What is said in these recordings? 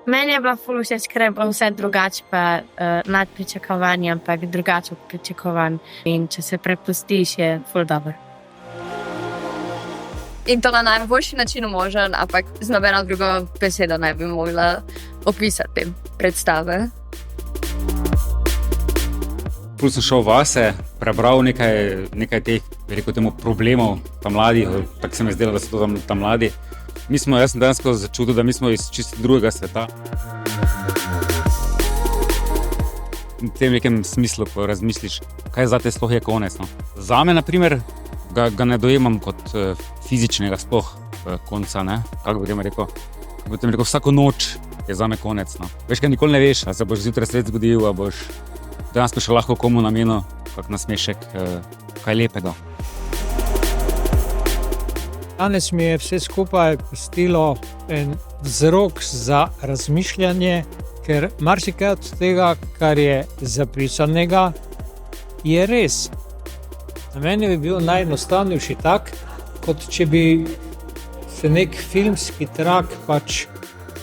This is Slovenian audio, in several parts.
Meni je bila ful všeč, ker je bilo vse drugače, pa nad pričakovanji, ampak drugače od pričakovanj. In če se prepustiš, je ful dobro. In to na najboljši način možen, ampak z nobeno drugo besedo ne bi mogla opisati predstave. Ful sem šel vase, prebral nekaj teh, rekel temu, problemov tam mladih, tako se mi zdelo, da so to tam mladi. Jaz sem dejansko začutil, da mi smo iz čisto drugega sveta. V tem nekem smislu, ko razmisliš, kaj zate sploh je konec. No. Zame, na primer, ga ne dojemam kot fizičnega sploh konca, ne? Kako bi tem rekel, vsako noč je zame konec. No. Veš, kaj nikoli ne veš, a se boš zjutraj svet zgodil, a boš dejansko še lahko komu namenil kak nasmešek, kaj lepega. Danes mi je vse skupaj pustilo en vzrok za razmišljanje, ker marsikaj od tega, kar je zapisanega, je res. Na meni bi bil najenostavnejši tak, kot če bi se nek filmski trak pač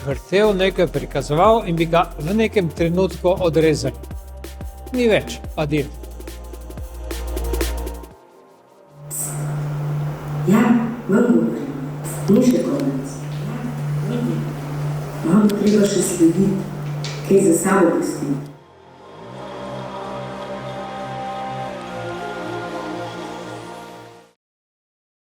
vrtel, nekaj prikazoval in bi ga v nekem trenutku odrezali. Ni več, adijo. Ja, vam govorim, ni še konec. Vam bo treba še slediti, kaj za sabo pustiti.